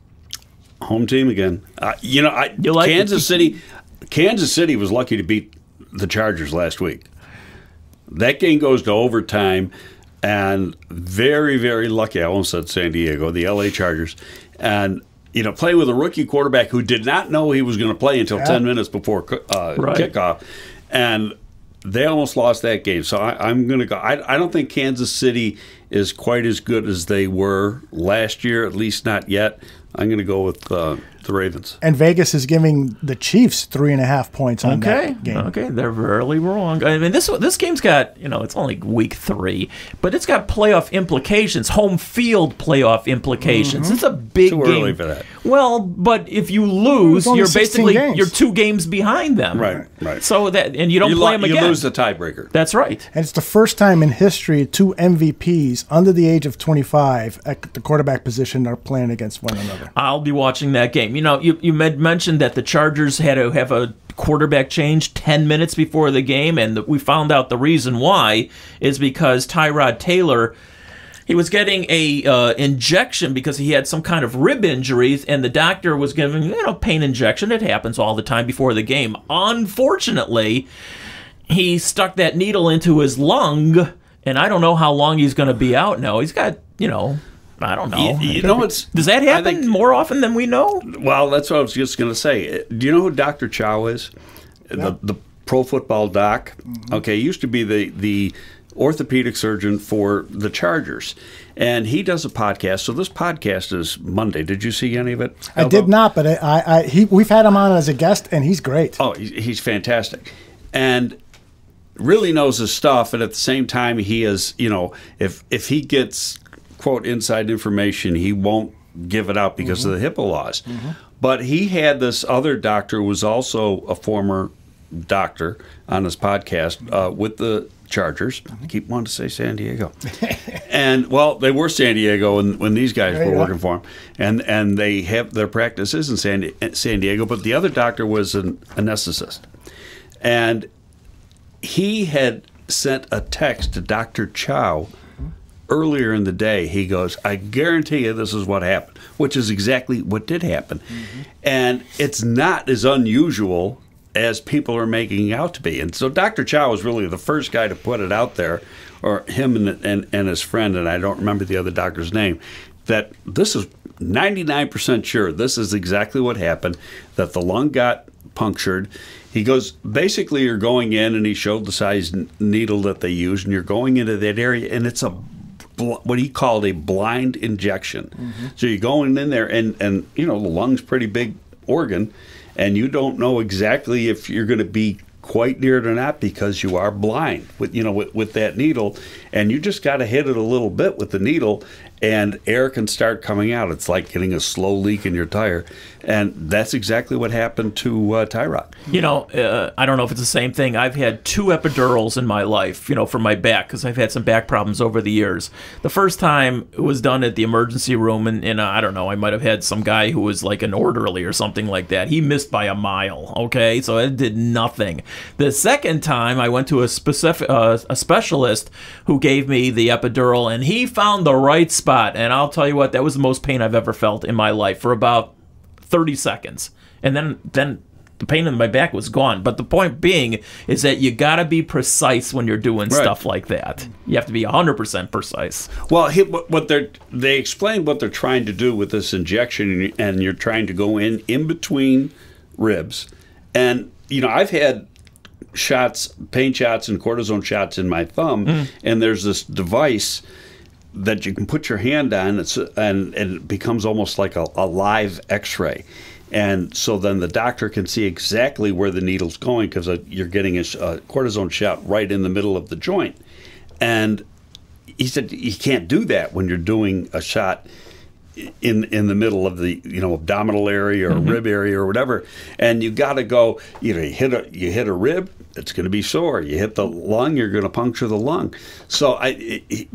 Home team again. You like Kansas City. Kansas City was lucky to beat the Chargers last week. That game goes to overtime, and very, very lucky. I almost said San Diego, the LA Chargers, and playing with a rookie quarterback who did not know he was going to play until 10 minutes before kickoff, and they almost lost that game. So I'm going to go. I don't think Kansas City is quite as good as they were last year, at least not yet. I'm going to go with the Ravens. And Vegas is giving the Chiefs 3.5 points on that game. Okay, they're rarely wrong. I mean, this game's got, it's only week 3, but it's got playoff implications, home field playoff implications. It's a big Too game. early for that. Well, but if you lose, only you're 16 basically games. you're 2 games behind them. Right. So and you don't play them again. You lose the tiebreaker. That's right. And it's the first time in history 2 MVPs under the age of 25 at the quarterback position are playing against one another. I'll be watching that game. You mentioned that the Chargers had to have a quarterback change 10 minutes before the game, and we found out the reason why is because Tyrod Taylor, he was getting a injection because he had some kind of rib injuries, and the doctor was giving pain injection. It happens all the time before the game. Unfortunately, he stuck that needle into his lung, and I don't know how long he's going to be out now. He's got, I don't know. Does that happen more often than we know? Well, that's what I was just going to say. Do you know who Dr. Chow is? Yeah. The pro football doc? Okay, he used to be the orthopedic surgeon for the Chargers. And he does a podcast. So this podcast is Monday. Did you see any of it? I did not, but we've had him on as a guest, and he's great. Oh, he's fantastic. And really knows his stuff. And at the same time, he is, if he gets, quote, inside information, he won't give it out because of the HIPAA laws. But he had this other doctor who was also a former doctor on his podcast with the Chargers. I keep wanting to say San Diego. And, well, they were San Diego when these guys were working for him. And they have their practices in San Diego. But the other doctor was an anesthetist. And he had sent a text to Dr. Chow earlier in the day. He goes, I guarantee you this is what happened, which is exactly what did happen. And it's not as unusual as people are making it out to be. And so Dr. Chow was really the first guy to put it out there, or him and his friend, and I don't remember the other doctor's name, that this is 99% sure this is exactly what happened, that the lung got punctured. He goes, basically you're going in, and he showed the size needle that they use, and you're going into that area, and it's what he called a blind injection. So you're going in there, and the lung's pretty big organ, and you don't know exactly if you're going to be quite near it or not because you are blind with that needle, and you just got to hit it a little bit with the needle, and air can start coming out. It's like getting a slow leak in your tire, and that's exactly what happened to Tyrod. You know, I don't know if it's the same thing. I've had 2 epidurals in my life, you know, for my back, because I've had some back problems over the years. The first time it was done at the emergency room, and I don't know, I might have had some guy who was like an orderly or something like that. He missed by a mile, okay? So it did nothing. The second time, I went to a specialist who gave me the epidural, and he found the right spot. And I'll tell you what, that was the most pain I've ever felt in my life for about 30 seconds. And then the pain in my back was gone. But the point being is that you got to be precise when you're doing stuff like that. You have to be 100% precise. Well, they explained what they're trying to do with this injection, and you're trying to go in between ribs. And, you know, I've had pain shots and cortisone shots in my thumb, and there's this device that you can put your hand on, and it becomes almost like a live x-ray. And so then the doctor can see exactly where the needle's going, because you're getting a cortisone shot right in the middle of the joint. And he said you can't do that when you're doing a shot in the middle of the abdominal area or rib area or whatever. And you got to go, you hit a rib, it's going to be sore. You hit the lung, you're going to puncture the lung. So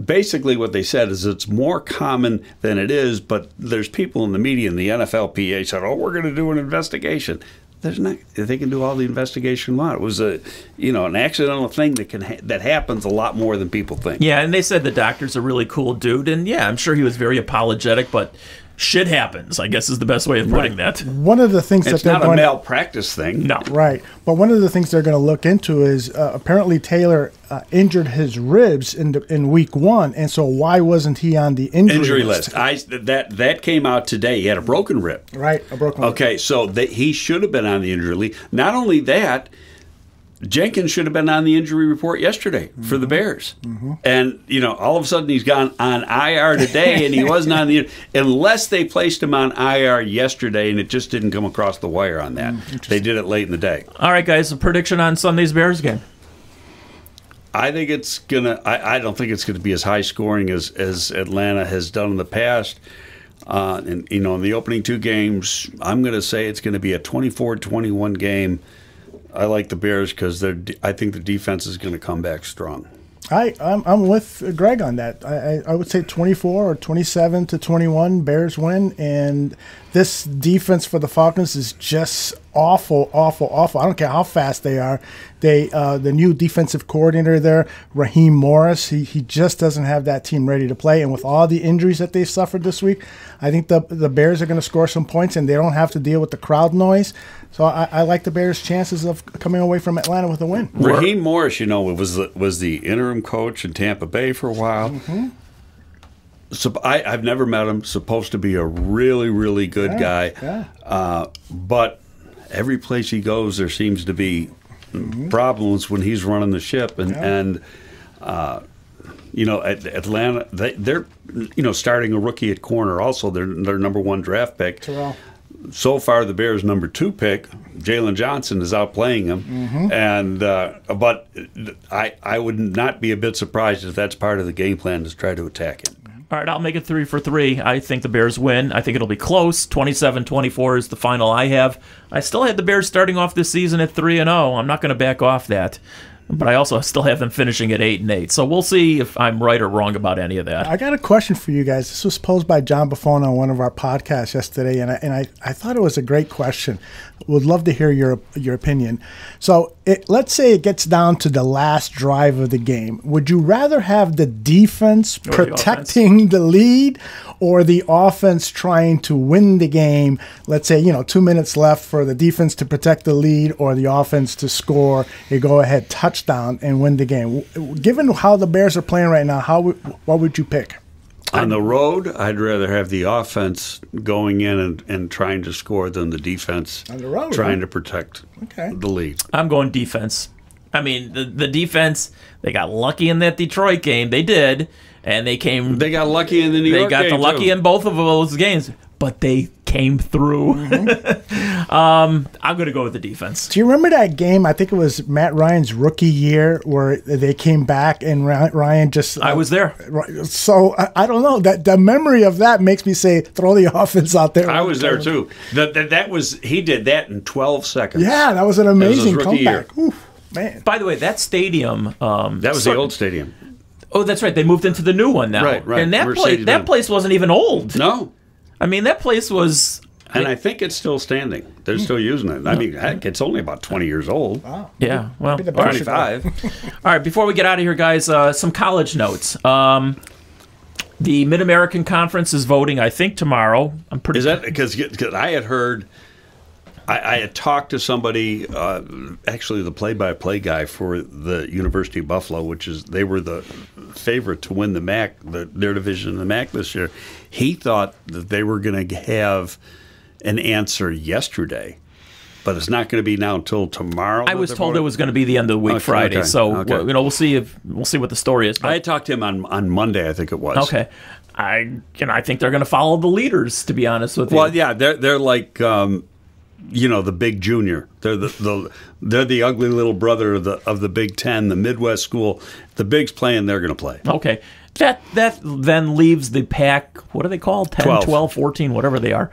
basically what they said is it's more common than it is, but there's people in the media and the NFLPA said, oh, we're going to do an investigation. There's not. They can do all the investigation they want. It was an accidental thing that happens a lot more than people think. Yeah, and they said the doctor's a really cool dude, and yeah, I'm sure he was very apologetic, but shit happens, I guess is the best way of putting that. One of the things it's that they're not a malpractice thing. No. Right. But one of the things they're going to look into is apparently Taylor injured his ribs in week 1, and so why wasn't he on the injury list? That came out today. He had a broken rib. Right, a broken rib. Okay, so he should have been on the injury list. Not only that, Jenkins should have been on the injury report yesterday for the Bears. And, all of a sudden he's gone on IR today, and he wasn't on the unless they placed him on IR yesterday, and it just didn't come across the wire on that. They did it late in the day. All right, guys, a prediction on Sunday's Bears game. I think it's I don't think it's gonna be as high scoring as Atlanta has done in the past. And in the opening 2 games, I'm gonna say it's gonna be a 24-21 game. I like the Bears because I think the defense is going to come back strong. I'm with Greg on that. I would say 24 or 27-21 Bears win, and this defense for the Falcons is just awful. I don't care how fast they are. The new defensive coordinator there, Raheem Morris, he just doesn't have that team ready to play. And with all the injuries that they've suffered this week, I think the Bears are going to score some points, and they don't have to deal with the crowd noise. So I like the Bears' chances of coming away from Atlanta with a win. Raheem Morris, was the interim coach in Tampa Bay for a while. So I've never met him. Supposed to be a really, really good guy. Yeah. But every place he goes, there seems to be problems when he's running the ship. And at Atlanta, they're starting a rookie at corner. Also, they're number 1 draft pick. Terrell. So far, the Bears' number 2 pick, Jalen Johnson, is outplaying him. And but I would not be a bit surprised if that's part of the game plan to try to attack him. All right, I'll make it 3 for 3. I think the Bears win. I think it'll be close. 27-24 is the final I have. I still had the Bears starting off this season at 3-0. I'm not going to back off that. But I also still have them finishing at 8-8. So we'll see if I'm right or wrong about any of that. I got a question for you guys. This was posed by John Buffon on one of our podcasts yesterday, and I thought it was a great question. Would love to hear your opinion. So let's say it gets down to the last drive of the game. Would you rather have the defense protecting the lead or the offense trying to win the game? Let's say 2 minutes left for the defense to protect the lead or the offense to score a go-ahead touchdown and win the game. Given how the Bears are playing right now, what would you pick? On the road, I'd rather have the offense going in and trying to score than the defense on the road, trying to protect the lead. I'm going defense. I mean, the defense, they got lucky in that Detroit game. They did. And they got lucky in the New York game. They got lucky in both of those games. But they came through. I'm going to go with the defense. Do you remember that game? I think it was Matt Ryan's rookie year where they came back and Ryan just... I was there. So I don't know. That the memory of that makes me say, throw the offense out there. I was there too. He did that in 12 seconds. Yeah, that was an amazing comeback. Man. By the way, that stadium... that was the old stadium. Oh, that's right. They moved into the new one now. Right. And that place wasn't even old. No. I mean, that place was... And I think it's still standing. They're still using it. I mean, heck, it's only about 20 years old. Wow. Yeah, well, 25. All right, before we get out of here, guys, some college notes. The Mid-American Conference is voting, I think, tomorrow. I'm pretty. Is that because I had heard, I had talked to somebody, actually the play-by-play guy for the University of Buffalo, they were the favorite to win the MAC, their division in the MAC this year. He thought that they were going to have an answer yesterday, but it's not going to be now until tomorrow. I was told it was going to be the end of the week, Friday. Okay, so we'll see what the story is. But I talked to him on Monday, I think it was. Okay, I think they're going to follow the leaders. To be honest with you, well, yeah, they're like the big junior. They're the ugly little brother of the Big Ten, the Midwest school. The Big's playing, they're going to play. Okay. That then leaves the Pac, what are they called? 10, 12, 14, whatever they are.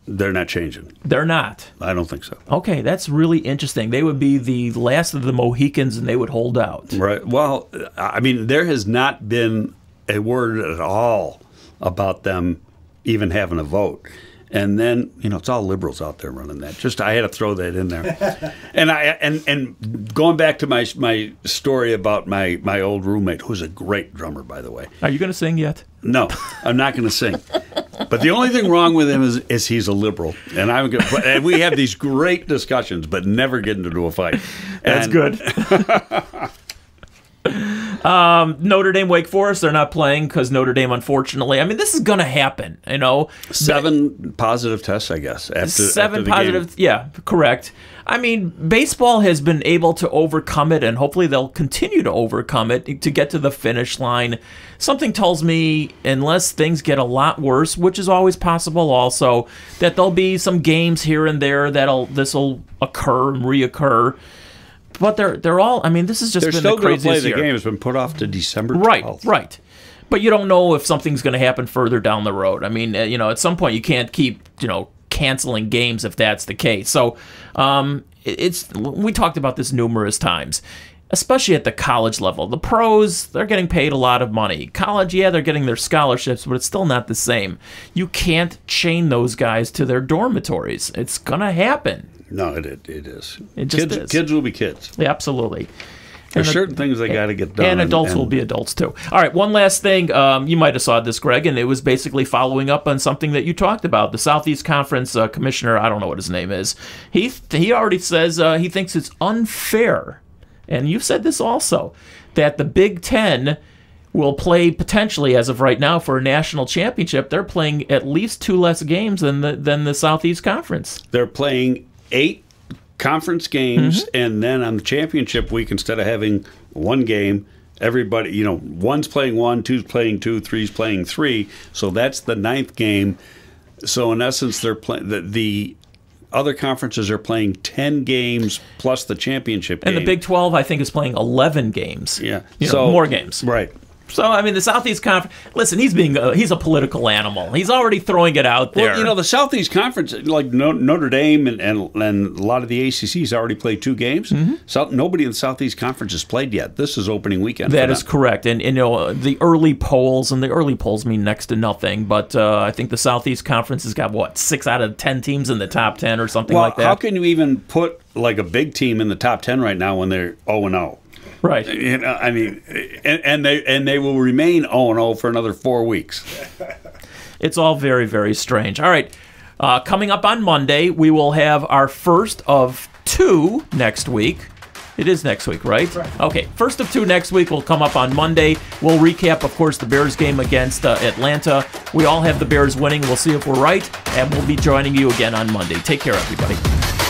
They're not changing. They're not. I don't think so. Okay, that's really interesting. They would be the last of the Mohicans, and they would hold out. Right. Well, I mean, there has not been a word at all about them even having a vote. And then, it's all liberals out there running that. I had to throw that in there. And going back to my story about my old roommate, who's a great drummer, by the way. Are you going to sing yet? No, I'm not going to sing. But the only thing wrong with him is he's a liberal. And we have these great discussions, but never get into a fight. That's good. Notre Dame, Wake Forest, they're not playing because Notre Dame, unfortunately. I mean, this is going to happen, 7 positive tests, I guess. After positive, yeah, correct. I mean, baseball has been able to overcome it, and hopefully they'll continue to overcome it to get to the finish line. Something tells me, unless things get a lot worse, which is always possible also, that there'll be some games here and there this will occur and reoccur. But they're all. I mean, this has just been the craziest year. They're still going to play the game. It's been put off to December 12th. Right. But you don't know if something's going to happen further down the road. I mean, at some point you can't keep, canceling games if that's the case. So, we talked about this numerous times, especially at the college level. The pros, they're getting paid a lot of money. College, yeah, they're getting their scholarships, but it's still not the same. You can't chain those guys to their dormitories. It's going to happen. No, it is. It just is. Kids will be kids. Yeah, absolutely. There's certain things they got to get done. And adults will be adults, too. All right, one last thing. You might have saw this, Greg, and it was basically following up on something that you talked about. The Southeast Conference commissioner, I don't know what his name is, he already says he thinks it's unfair, and you've said this also, that the Big Ten will play potentially, as of right now, for a national championship. They're playing at least 2 less games than the Southeast Conference. They're playing 8 conference games, and then on the championship week, instead of having 1 game, everybody, one's playing 1, 2's playing 2, 3's playing 3. So that's the 9th game. So in essence, they're playing the other conferences are playing 10 games plus the championship game. And the Big 12, I think, is playing 11 games. Yeah, more games. Right. So, I mean, the Southeast Conference, listen, he's a political animal. He's already throwing it out there. Well, the Southeast Conference, like Notre Dame and a lot of the ACCs already played 2 games. So nobody in the Southeast Conference has played yet. This is opening weekend. That is correct. And the early polls mean next to nothing, but I think the Southeast Conference has got, 6 out of 10 teams in the top 10 or something like that? How can you even put, like, a big team in the top 10 right now when they're 0-0? Right. I mean, and they will remain 0-0 for another 4 weeks. It's all very, very strange. All right. Coming up on Monday, we will have our first of 2 next week. It is next week, right? Okay. First of 2 next week will come up on Monday. We'll recap, of course, the Bears game against Atlanta. We all have the Bears winning. We'll see if we're right, and we'll be joining you again on Monday. Take care, everybody.